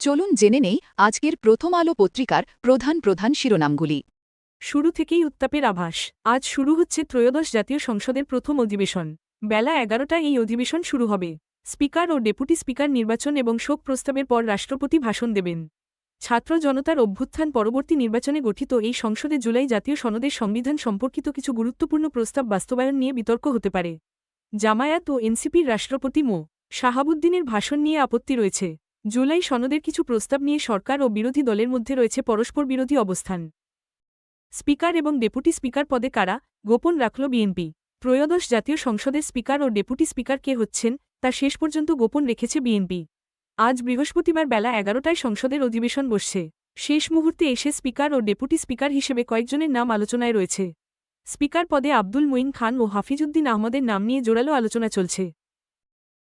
চলুন জেনে নেই আজকের প্রথম আলো পত্রিকার প্রধান প্রধান শিরোনামগুলি। শুরু থেকেই উত্তাপের আভাস। আজ শুরু হচ্ছে ত্রয়োদশ জাতীয় সংসদের প্রথম অধিবেশন। বেলা 11টায় এই অধিবেশন শুরু হবে। স্পিকার ও ডেপুটি স্পিকার নির্বাচন এবং শোক প্রস্তাবের পর রাষ্ট্রপতি ভাষণ দেবেন। ছাত্র জনতার অভ্যুত্থান পরবর্তী নির্বাচনে গঠিত এই সংসদে জুলাই জাতীয় সনদের সংবিধান সম্পর্কিত কিছু গুরুত্বপূর্ণ প্রস্তাব বাস্তবায়ন নিয়ে বিতর্ক হতে পারে। জামায়াত ও এনসিপির রাষ্ট্রপতি মো. শাহাবুদ্দিনের ভাষণ নিয়ে আপত্তি রয়েছে। জুলাই সনদের কিছু প্রস্তাব নিয়ে সরকার ও বিরোধী দলের মধ্যে রয়েছে পরস্পর বিরোধী অবস্থান। স্পিকার এবং ডেপুটি স্পিকার পদে কারা গোপন রাখল বিএনপি। ত্রয়োদশ জাতীয় সংসদের স্পিকার ও ডেপুটি স্পিকার কে হচ্ছেন তা শেষ পর্যন্ত গোপন রেখেছে বিএনপি। আজ বৃহস্পতিবার বেলা 11টায় সংসদের অধিবেশন বসছে। শেষ মুহূর্তে এসে স্পিকার ও ডেপুটি স্পিকার হিসেবে কয়েকজনের নাম আলোচনায় রয়েছে। স্পিকার পদে আব্দুল মুইন খান ও হাফিজউদ্দিন আহমদের নাম নিয়ে জোরালো আলোচনা চলছে।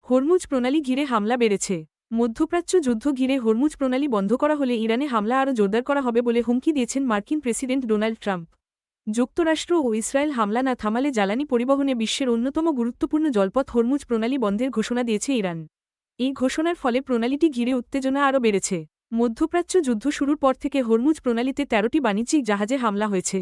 হরমুজ প্রণালী ঘিরে হামলা বেড়েছে। মধ্যপ্রাচ্য যুদ্ধ ঘিরে হরমুজ প্রণালী বন্ধ করা হলে ইরানে হামলা আরও জোরদার করা হবে বলে হুমকি দিয়েছেন মার্কিন প্রেসিডেন্ট ডোনাল্ড ট্রাম্প। যুক্তরাষ্ট্র ও ইসরায়েল হামলা না থামালে জ্বালানি পরিবহনে বিশ্বের অন্যতম গুরুত্বপূর্ণ জলপথ হরমুজ প্রণালী বন্ধের ঘোষণা দিয়েছে ইরান। এই ঘোষণার ফলে প্রণালীটি ঘিরে উত্তেজনা আরও বেড়েছে। মধ্যপ্রাচ্য যুদ্ধ শুরুর পর থেকে হরমুজ প্রণালীতে 13টি বাণিজ্যিক জাহাজে হামলা হয়েছে।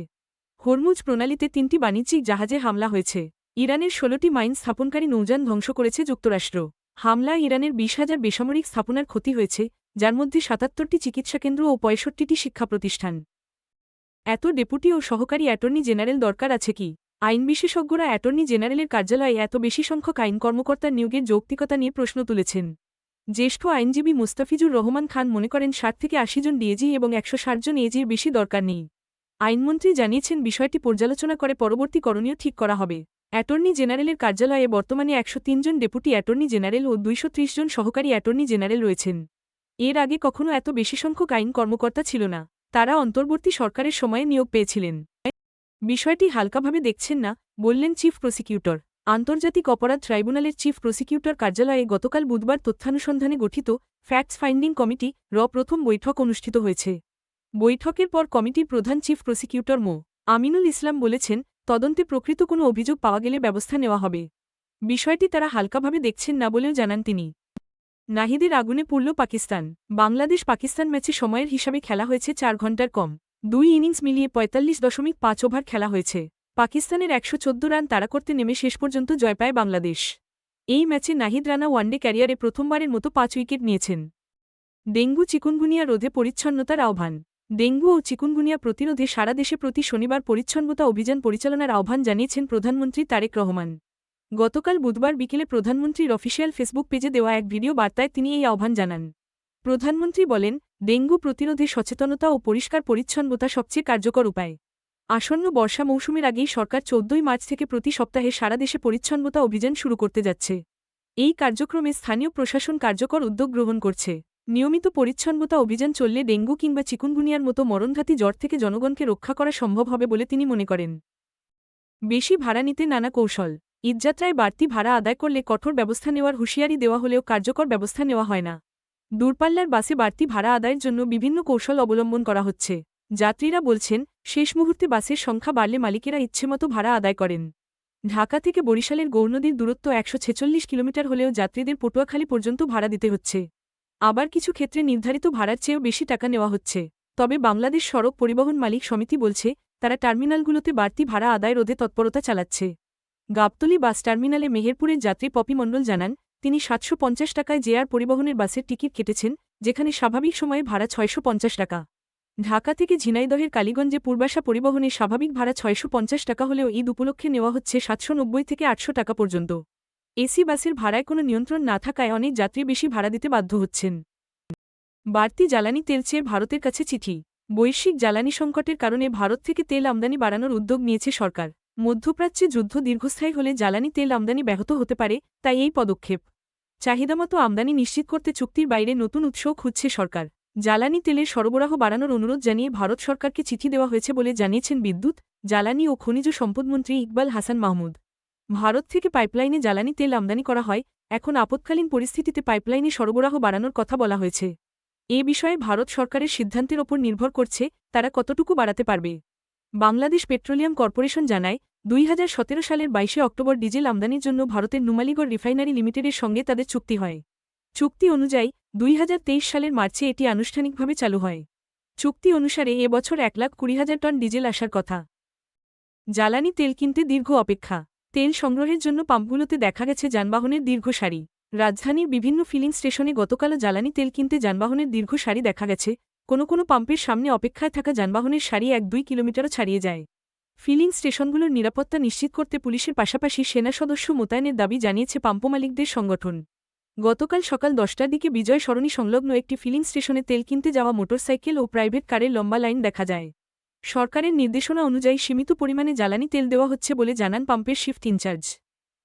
হরমুজ প্রণালীতে 3টি বাণিজ্যিক জাহাজে হামলা হয়েছে। ইরানের 16টি মাইন স্থাপনকারী নৌযান ধ্বংস করেছে যুক্তরাষ্ট্র। হামলায় ইরানের 20,000 বেসামরিক স্থাপনার ক্ষতি হয়েছে, যার মধ্যে 77টি চিকিৎসাকেন্দ্র ও 65টি শিক্ষা প্রতিষ্ঠান। এত ডেপুটি ও সহকারী অ্যাটর্নি জেনারেল দরকার আছে কি? আইন বিশেষজ্ঞরা অ্যাটর্নি জেনারেলের কার্যালয়ে এত বেশি সংখ্যক আইন কর্মকর্তার নিয়োগের যৌক্তিকতা নিয়ে প্রশ্ন তুলেছেন। জ্যেষ্ঠ আইনজীবী মুস্তাফিজুর রহমান খান মনে করেন 60 থেকে 80 জন ডিএজি এবং 160 জন এজির বেশি দরকার নেই। আইনমন্ত্রী জানিয়েছেন বিষয়টি পর্যালোচনা করে পরবর্তী করণীয় ঠিক করা হবে। অ্যাটর্নি জেনারেলের কার্যালয়ে বর্তমানে 103 জন ডেপুটি অ্যাটর্নি জেনারেল ও 230 জন সহকারী অ্যাটর্নি জেনারেল রয়েছেন। এর আগে কখনো এত বেশি সংখ্যক আইন কর্মকর্তা ছিল না। তারা অন্তর্বর্তী সরকারের সময়ে নিয়োগ পেয়েছিলেন। বিষয়টি হালকাভাবে দেখছেন না, বললেন চিফ প্রসিকিউটর। আন্তর্জাতিক অপরাধ ট্রাইব্যুনালের চিফ প্রসিকিউটর কার্যালয়ে গতকাল বুধবার তথ্যানুসন্ধানে গঠিত ফ্যাক্টস ফাইন্ডিং কমিটি প্রথম বৈঠক অনুষ্ঠিত হয়েছে। বৈঠকের পর কমিটির প্রধান চিফ প্রসিকিউটর মো. আমিনুল ইসলাম বলেছেন, তদন্তে প্রকৃত কোনো অভিযোগ পাওয়া গেলে ব্যবস্থা নেওয়া হবে। বিষয়টি তারা হালকাভাবে দেখছেন না বলেও জানান তিনি। নাহিদের আগুনে পুড়ল পাকিস্তান। বাংলাদেশ পাকিস্তান ম্যাচে সময়ের হিসাবে খেলা হয়েছে 4 ঘণ্টার কম। 2 ইনিংস মিলিয়ে 45.5 ওভার খেলা হয়েছে। পাকিস্তানের 114 রান তাড়া করতে নেমে শেষ পর্যন্ত জয় পায় বাংলাদেশ। এই ম্যাচে নাহিদ রানা ওয়ানডে ক্যারিয়ারে প্রথমবারের মতো 5 উইকেট নিয়েছেন। ডেঙ্গু চিকুনগুনিয়া রোধে পরিচ্ছন্নতার আহ্বান। ডেঙ্গু ও চিকুনগুনিয়া প্রতিরোধে সারা দেশে প্রতি শনিবার পরিচ্ছন্নতা অভিযান পরিচালনার আহ্বান জানিয়েছেন প্রধানমন্ত্রী তারেক রহমান। গতকাল বুধবার বিকেলে প্রধানমন্ত্রীর অফিসিয়াল ফেসবুক পেজে দেওয়া এক ভিডিও বার্তায় তিনি এই আহ্বান জানান। প্রধানমন্ত্রী বলেন, ডেঙ্গু প্রতিরোধে সচেতনতা ও পরিষ্কার পরিচ্ছন্নতা সবচেয়ে কার্যকর উপায়। আসন্ন বর্ষা মৌসুমের আগেই সরকার 14 মার্চ থেকে প্রতি সপ্তাহে সারা দেশে পরিচ্ছন্নতা অভিযান শুরু করতে যাচ্ছে। এই কার্যক্রমে স্থানীয় প্রশাসন কার্যকর উদ্যোগ গ্রহণ করছে। নিয়মিত পরিচ্ছন্নতা অভিযান চললে ডেঙ্গু কিংবা চিকুনগুনিয়ার মতো মরণঘাতী জ্বর থেকে জনগণকে রক্ষা করা সম্ভব হবে বলে তিনি মনে করেন। বেশি ভাড়া নিতে নানা কৌশল। ঈদযাত্রায় বাড়তি ভাড়া আদায় করলে কঠোর ব্যবস্থা নেওয়ার হুঁশিয়ারি দেওয়া হলেও কার্যকর ব্যবস্থা নেওয়া হয় না। দূরপাল্লার বাসে বাড়তি ভাড়া আদায়ের জন্য বিভিন্ন কৌশল অবলম্বন করা হচ্ছে। যাত্রীরা বলছেন, শেষ মুহূর্তে বাসের সংখ্যা বাড়লে মালিকেরা ইচ্ছেমতো ভাড়া আদায় করেন। ঢাকা থেকে বরিশালের গৌরনদীর দূরত্ব 146 কিলোমিটার হলেও যাত্রীদের পটুয়াখালী পর্যন্ত ভাড়া দিতে হচ্ছে। আবার কিছু ক্ষেত্রে নির্ধারিত ভাড়ার চেয়েও বেশি টাকা নেওয়া হচ্ছে। তবে বাংলাদেশ সড়ক পরিবহন মালিক সমিতি বলছে, তারা টার্মিনালগুলোতে বাড়তি ভাড়া আদায় রোধে তৎপরতা চালাচ্ছে। গাবতলী বাস টার্মিনালে মেহেরপুরের যাত্রী পপি মণ্ডল জানান, তিনি 750 টাকায় জেআর পরিবহনের বাসের টিকিট কেটেছেন, যেখানে স্বাভাবিক সময়ে ভাড়া 650 টাকা। ঢাকা থেকে ঝিনাইদহের কালীগঞ্জে পূর্বাশা পরিবহনে স্বাভাবিক ভাড়া 650 টাকা হলেও ঈদ উপলক্ষে নেওয়া হচ্ছে 790 থেকে 800 টাকা পর্যন্ত। এসি বাসের ভাড়ায় কোনো নিয়ন্ত্রণ না থাকায় অনেক যাত্রী বেশি ভাড়া দিতে বাধ্য হচ্ছেন। বাড়তি জ্বালানি তেল চেয়ে ভারতের কাছে চিঠি। বৈশ্বিক জ্বালানি সংকটের কারণে ভারত থেকে তেল আমদানি বাড়ানোর উদ্যোগ নিয়েছে সরকার। মধ্যপ্রাচ্যে যুদ্ধ দীর্ঘস্থায়ী হলে জ্বালানি তেল আমদানি ব্যাহত হতে পারে, তাই এই পদক্ষেপ। চাহিদামতো আমদানি নিশ্চিত করতে চুক্তির বাইরে নতুন উৎসও খুঁজছে সরকার। জ্বালানি তেলের সরবরাহ বাড়ানোর অনুরোধ জানিয়ে ভারত সরকারকে চিঠি দেওয়া হয়েছে বলে জানিয়েছেন বিদ্যুৎ, জ্বালানি ও খনিজ সম্পদমন্ত্রী ইকবাল হাসান মাহমুদ। ভারত থেকে পাইপলাইনে জ্বালানি তেল আমদানি করা হয়, এখন আপৎকালীন পরিস্থিতিতে পাইপলাইনে সরবরাহ বাড়ানোর কথা বলা হয়েছে। এ বিষয়ে ভারত সরকারের সিদ্ধান্তের ওপর নির্ভর করছে, তারা কতটুকু বাড়াতে পারবে। বাংলাদেশ পেট্রোলিয়াম কর্পোরেশন জানায়, 2017 সালের 22 অক্টোবর ডিজেল আমদানির জন্য ভারতের নুমালীগড় রিফাইনারি লিমিটেডের সঙ্গে তাদের চুক্তি হয়। চুক্তি অনুযায়ী 2023 সালের মার্চে এটি আনুষ্ঠানিকভাবে চালু হয়। চুক্তি অনুসারে এ বছর 1,20,000 টন ডিজেল আসার কথা। জ্বালানি তেল কিনতে দীর্ঘ অপেক্ষা। তেল সংগ্রহের জন্য পাম্পগুলোতে দেখা গেছে যানবাহনের দীর্ঘ সারি। রাজধানীর বিভিন্ন ফিলিং স্টেশনে গতকালও জ্বালানি তেল কিনতে যানবাহনের দীর্ঘ সারি দেখা গেছে। কোনো পাম্পের সামনে অপেক্ষায় থাকা যানবাহনের সারি 1-2 কিলোমিটারও ছাড়িয়ে যায়। ফিলিং স্টেশনগুলোর নিরাপত্তা নিশ্চিত করতে পুলিশের পাশাপাশি সেনা সদস্য মোতায়েনের দাবি জানিয়েছে পাম্প মালিকদের সংগঠন। গতকাল সকাল 10টার দিকে বিজয় সরণি সংলগ্ন একটি ফিলিং স্টেশনে তেল কিনতে যাওয়া মোটরসাইকেল ও প্রাইভেট কারের লম্বা লাইন দেখা যায়। সরকারের নির্দেশনা অনুযায়ী সীমিত পরিমাণে জ্বালানি তেল দেওয়া হচ্ছে বলে জানান পাম্পের শিফট ইনচার্জ।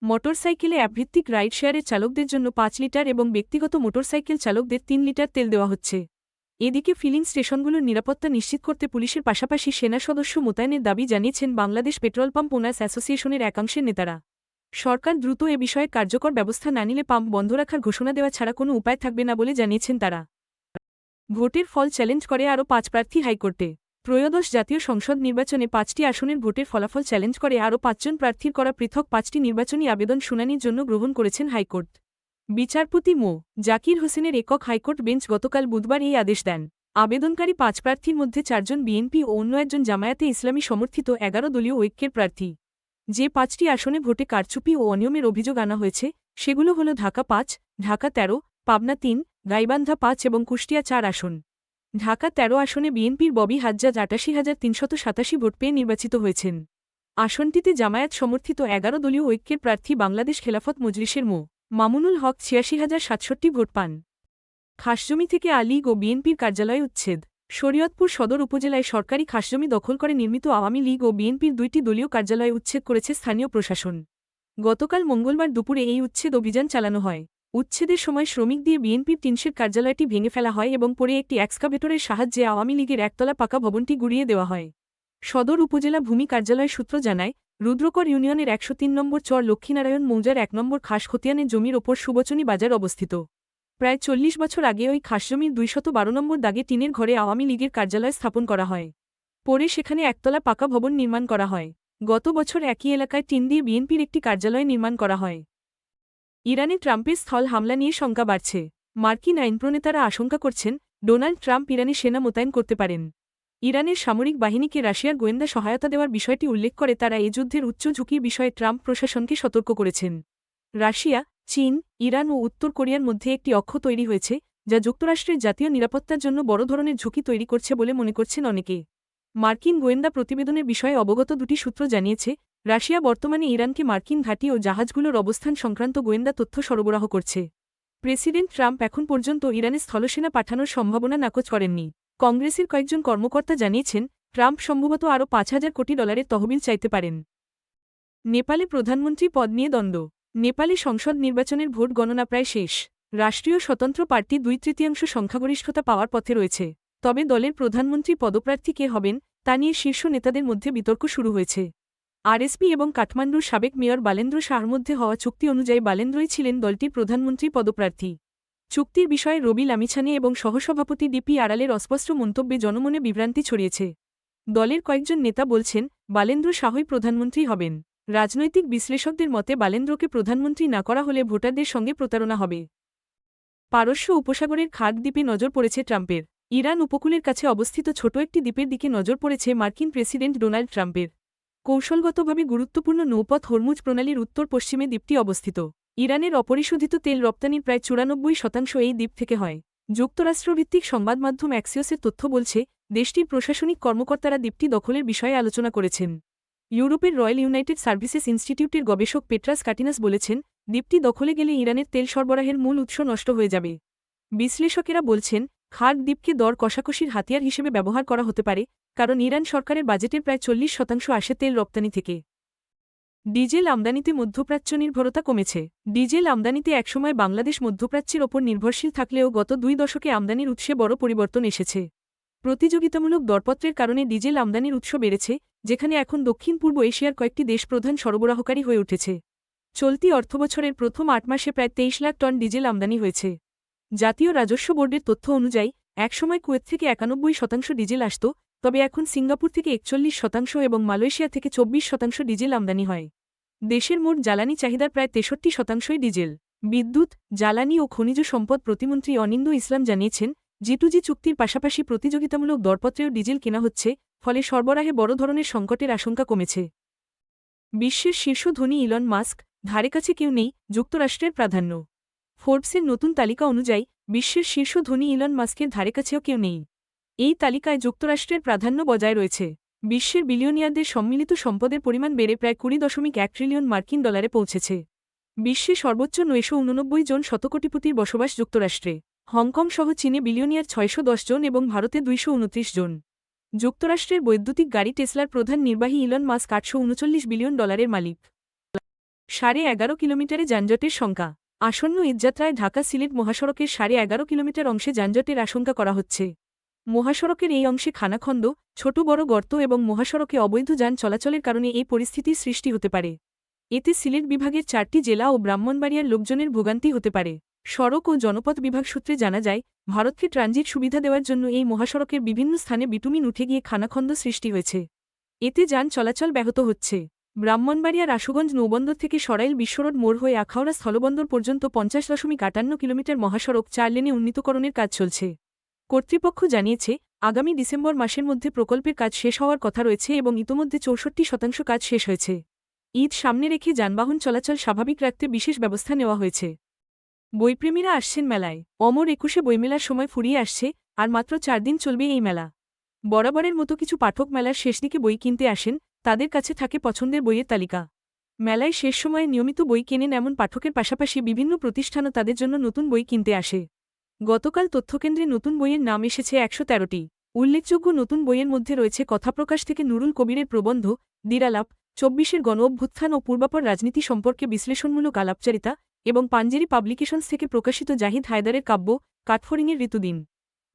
মোটরসাইকেলে অ্যাপভিত্তিক রাইড শেয়ারের চালকদের জন্য 5 লিটার এবং ব্যক্তিগত মোটরসাইকেল চালকদের 3 লিটার তেল দেওয়া হচ্ছে। এদিকে ফিলিং স্টেশনগুলোর নিরাপত্তা নিশ্চিত করতে পুলিশের পাশাপাশি সেনা সদস্য মোতায়েনের দাবি জানিয়েছেন বাংলাদেশ পেট্রোল পাম্প ওনার্স অ্যাসোসিয়েশনের একাংশের নেতারা। সরকার দ্রুত এ বিষয়ে কার্যকর ব্যবস্থা না নিলে পাম্প বন্ধ রাখার ঘোষণা দেওয়া ছাড়া কোনো উপায় থাকবে না বলে জানিয়েছেন তারা। ভোটের ফল চ্যালেঞ্জ করে আরও 5 প্রার্থী হাইকোর্টে। ত্রয়োদশ জাতীয় সংসদ নির্বাচনে 5টি আসনের ভোটের ফলাফল চ্যালেঞ্জ করে আরও 5 জন প্রার্থীর করা পৃথক 5টি নির্বাচনী আবেদন শুনানির জন্য গ্রহণ করেছেন হাইকোর্ট। বিচারপতি মো. জাকির হোসেনের একক হাইকোর্ট বেঞ্চ গতকাল বুধবার এই আদেশ দেন। আবেদনকারী 5 প্রার্থীর মধ্যে 4 জন বিএনপি ও অন্য একজন জামায়াতে ইসলামী সমর্থিত 11 দলীয় ঐক্যের প্রার্থী। যে 5টি আসনে ভোটে কারচুপি ও অনিয়মের অভিযোগ আনা হয়েছে সেগুলো হল ঢাকা 5, ঢাকা 13, পাবনা 3, গাইবান্ধা 5 এবং কুষ্টিয়া 4 আসন। ঢাকা 13 আসনে বিএনপির ববি হাজ্জাজ ৮৮,৩87 ভোট পেয়ে নির্বাচিত হয়েছেন। আসনটিতে জামায়াত সমর্থিত 11 দলীয় ঐক্যের প্রার্থী বাংলাদেশ খেলাফত মজলিসের মো. মামুনুল হক ৮৬,০৬৭ ভোট পান। খাসজমি থেকে আ লীগ ও বিএনপির কার্যালয় উচ্ছেদ। শরীয়তপুর সদর উপজেলায় সরকারি খাসজমি দখল করে নির্মিত আওয়ামী লীগ ও বিএনপির 2টি দলীয় কার্যালয় উচ্ছেদ করেছে স্থানীয় প্রশাসন। গতকাল মঙ্গলবার দুপুরে এই উচ্ছেদ অভিযান চালানো হয়। উচ্ছেদের সময় শ্রমিক দিয়ে বিএনপির টিনশেড কার্যালয়টি ভেঙে ফেলা হয় এবং পরে একটি এক্সকাভেটরের সাহায্যে আওয়ামী লীগের একতলা পাকা ভবনটি গুড়িয়ে দেওয়া হয়। সদর উপজেলা ভূমি কার্যালয় সূত্র জানায়, রুদ্রকর ইউনিয়নের ১০৩ নম্বর চর লক্ষ্মীনারায়ণ মৌজার 1 নম্বর খাস খতিয়ানের জমির ওপর সুবচনী বাজার অবস্থিত। প্রায় 40 বছর আগে ওই খাসজমির 212 নম্বর দাগে টিনের ঘরে আওয়ামী লীগের কার্যালয় স্থাপন করা হয়। পরে সেখানে একতলা পাকা ভবন নির্মাণ করা হয়। গত বছর একই এলাকায় টিন দিয়ে বিএনপির একটি কার্যালয় নির্মাণ করা হয়। ইরানে ট্রাম্পের স্থল হামলা নিয়ে শঙ্কা বাড়ছে। মার্কিন আইনপ্রণেতারা আশঙ্কা করছেন, ডোনাল্ড ট্রাম্প ইরানে সেনা মোতায়েন করতে পারেন। ইরানের সামরিক বাহিনীকে রাশিয়ার গোয়েন্দা সহায়তা দেওয়ার বিষয়টি উল্লেখ করে তারা এ যুদ্ধের উচ্চ ঝুঁকির বিষয়ে ট্রাম্প প্রশাসনকে সতর্ক করেছেন। রাশিয়া, চীন, ইরান ও উত্তর কোরিয়ার মধ্যে একটি অক্ষ তৈরি হয়েছে, যা যুক্তরাষ্ট্রের জাতীয় নিরাপত্তার জন্য বড় ধরনের ঝুঁকি তৈরি করছে বলে মনে করছেন অনেকে। মার্কিন গোয়েন্দা প্রতিবেদনের বিষয়ে অবগত 2টি সূত্র জানিয়েছে, রাশিয়া বর্তমানে ইরানকে মার্কিন ঘাঁটি ও জাহাজগুলোর অবস্থান সংক্রান্ত গোয়েন্দা তথ্য সরবরাহ করছে। প্রেসিডেন্ট ট্রাম্প এখন পর্যন্ত ইরানে স্থলসেনা পাঠানোর সম্ভাবনা নাকচ করেননি। কংগ্রেসের কয়েকজন কর্মকর্তা জানিয়েছেন, ট্রাম্প সম্ভবত আরও $5,000 কোটি তহবিল চাইতে পারেন। নেপালে প্রধানমন্ত্রী পদ নিয়ে দ্বন্দ্ব। নেপালে সংসদ নির্বাচনের ভোট গণনা প্রায় শেষ। রাষ্ট্রীয় স্বতন্ত্র পার্টি 2/3 সংখ্যাগরিষ্ঠতা পাওয়ার পথে রয়েছে। তবে দলের প্রধানমন্ত্রী পদপ্রার্থী কে হবেন তা নিয়ে শীর্ষ নেতাদের মধ্যে বিতর্ক শুরু হয়েছে। আরএসপি এবং কাঠমান্ডুর সাবেক মেয়র বালেন্দ্র শাহর মধ্যে হওয়া চুক্তি অনুযায়ী বালেন্দ্রই ছিলেন দলটির প্রধানমন্ত্রী পদপ্রার্থী। চুক্তির বিষয়ে রবি লামিছানে এবং সহসভাপতি ডিপি আড়ালের অস্পষ্ট মন্তব্যে জনমনে বিভ্রান্তি ছড়িয়েছে। দলের কয়েকজন নেতা বলছেন, বালেন্দ্র শাহই প্রধানমন্ত্রী হবেন। রাজনৈতিক বিশ্লেষকদের মতে বালেন্দ্রকে প্রধানমন্ত্রী না করা হলে ভোটারদের সঙ্গে প্রতারণা হবে। পারস্য উপসাগরের খাগ দ্বীপে নজর পড়েছে ট্রাম্পের। ইরান উপকূলের কাছে অবস্থিত ছোট একটি দ্বীপের দিকে নজর পড়েছে মার্কিন প্রেসিডেন্ট ডোনাল্ড ট্রাম্পের। কৌশলগতভাবে গুরুত্বপূর্ণ নৌপথ হরমুজ প্রণালীর উত্তর পশ্চিমে দ্বীপটি অবস্থিত। ইরানের অপরিশোধিত তেল রপ্তানির প্রায় 94% এই দ্বীপ থেকে হয়। যুক্তরাষ্ট্রভিত্তিক সংবাদমাধ্যম অ্যাক্সিওসের তথ্য বলছে, দেশটির প্রশাসনিক কর্মকর্তারা দ্বীপটি দখলের বিষয়ে আলোচনা করেছেন। ইউরোপের রয়্যাল ইউনাইটেড সার্ভিসেস ইনস্টিটিউটের গবেষক পেট্রাস কাটিনাস বলেছেন, দ্বীপটি দখলে গেলে ইরানের তেল সরবরাহের মূল উৎস নষ্ট হয়ে যাবে। বিশ্লেষকেরা বলছেন, খাগ দ্বীপকে দর কষাকষির হাতিয়ার হিসেবে ব্যবহার করা হতে পারে, কারণ ইরান সরকারের বাজেটের প্রায় 40% আসে তেল রপ্তানি থেকে। ডিজেল আমদানিতে মধ্যপ্রাচ্য নির্ভরতা কমেছে। ডিজেল আমদানিতে একসময় বাংলাদেশ মধ্যপ্রাচ্যের ওপর নির্ভরশীল থাকলেও গত 2 দশকে আমদানির উৎসে বড় পরিবর্তন এসেছে। প্রতিযোগিতামূলক দরপত্রের কারণে ডিজেল আমদানির উৎস বেড়েছে, যেখানে এখন দক্ষিণ পূর্ব এশিয়ার কয়েকটি দেশ প্রধান সরবরাহকারী হয়ে উঠেছে। চলতি অর্থবছরের প্রথম 8 মাসে প্রায় 23 লাখ টন ডিজেল আমদানি হয়েছে। জাতীয় রাজস্ব বোর্ডের তথ্য অনুযায়ী, একসময় কুয়েত থেকে 91% ডিজেল আসত, তবে এখন সিঙ্গাপুর থেকে 41% এবং মালয়েশিয়া থেকে 24% ডিজেল আমদানি হয়। দেশের মোট জ্বালানি চাহিদার প্রায় 63%ই ডিজেল। বিদ্যুৎ, জ্বালানি ও খনিজ সম্পদ প্রতিমন্ত্রী অনিন্দ্য ইসলাম জানিয়েছেন, G2G চুক্তির পাশাপাশি প্রতিযোগিতামূলক দরপত্রেও ডিজেল কেনা হচ্ছে, ফলে সরবরাহে বড় ধরনের সংকটের আশঙ্কা কমেছে। বিশ্বের শীর্ষ ধনী ইলন মাস্ক, ধারেকাছে কেউ নেই, যুক্তরাষ্ট্রের প্রাধান্য। ফোর্বসের নতুন তালিকা অনুযায়ী বিশ্বের শীর্ষ ধনী ইলন মাস্কের ধারেকাছেও কেউ নেই। এই তালিকায় যুক্তরাষ্ট্রের প্রাধান্য বজায় রয়েছে। বিশ্বের বিলিয়নিয়ারদের সম্মিলিত সম্পদের পরিমাণ বেড়ে প্রায় 20.1 ট্রিলিয়ন মার্কিন ডলারে পৌঁছেছে। বিশ্বে সর্বোচ্চ 989 জন শতকোটিপতির বসবাস যুক্তরাষ্ট্রে। হংকং সহ চীনে বিলিয়নিয়ার 610 জন এবং ভারতে 229 জন। যুক্তরাষ্ট্রের বৈদ্যুতিক গাড়ি টেসলার প্রধান নির্বাহী ইলন মাস্ক 839 বিলিয়ন ডলারের মালিক। 11.5 কিলোমিটারে যানজটের শঙ্কা। আসন্ন ঈদযাত্রায় ঢাকা সিলেট মহাসড়কের 11.5 কিলোমিটার অংশে যানজটের আশঙ্কা করা হচ্ছে। মহাসড়কের এই অংশে খানাখন্দ, ছোট বড় গর্ত এবং মহাসড়কে অবৈধ যান চলাচলের কারণে এই পরিস্থিতির সৃষ্টি হতে পারে। এতে সিলেট বিভাগের 4টি জেলা ও ব্রাহ্মণবাড়িয়ার লোকজনের ভোগান্তি হতে পারে। সড়ক ও জনপথ বিভাগ সূত্রে জানা যায়, ভারতকে ট্রানজিট সুবিধা দেওয়ার জন্য এই মহাসড়কের বিভিন্ন স্থানে বিটুমিন উঠে গিয়ে খানাখন্দ সৃষ্টি হয়েছে। এতে যান চলাচল ব্যাহত হচ্ছে। ব্রাহ্মণবাড়িয়ার আশুগঞ্জ নৌবন্দর থেকে সরাইল বিশ্বরোড মোড় হয়ে আখাউড়া স্থলবন্দর পর্যন্ত 50.58 কিলোমিটার মহাসড়ক 4 লেনে উন্নীতকরণের কাজ চলছে। কর্তৃপক্ষ জানিয়েছে, আগামী ডিসেম্বর মাসের মধ্যে প্রকল্পের কাজ শেষ হওয়ার কথা রয়েছে এবং ইতোমধ্যে 64% কাজ শেষ হয়েছে। ঈদ সামনে রেখে যানবাহন চলাচল স্বাভাবিক রাখতে বিশেষ ব্যবস্থা নেওয়া হয়েছে। বইপ্রেমীরা আসছেন মেলায়। অমর 21 বইমেলার সময় ফুরিয়ে আসছে, আর মাত্র 4 দিন চলবে এই মেলা। বরাবরের মতো কিছু পাঠক মেলার শেষ দিকে বই কিনতে আসেন, তাদের কাছে থাকে পছন্দের বইয়ের তালিকা। মেলায় শেষ সময়ে নিয়মিত বই কেনেন এমন পাঠকের পাশাপাশি বিভিন্ন প্রতিষ্ঠানও তাদের জন্য নতুন বই কিনতে আসে। গতকাল তথ্যকেন্দ্রে নতুন বইয়ের নাম এসেছে 113টি। উল্লেখযোগ্য নতুন বইয়ের মধ্যে রয়েছে কথাপ্রকাশ থেকে নুরুল কবিরের প্রবন্ধ, দিরালাপ, 24-এর গণ-অভ্যুত্থান ও পূর্বাপর রাজনীতি সম্পর্কে বিশ্লেষণমূলক আলাপচারিতা এবং পাঞ্জেরি পাবলিকেশনস থেকে প্রকাশিত জাহিদ হায়দারের কাব্য, কাঠফড়িংয়ের ঋতুদিন।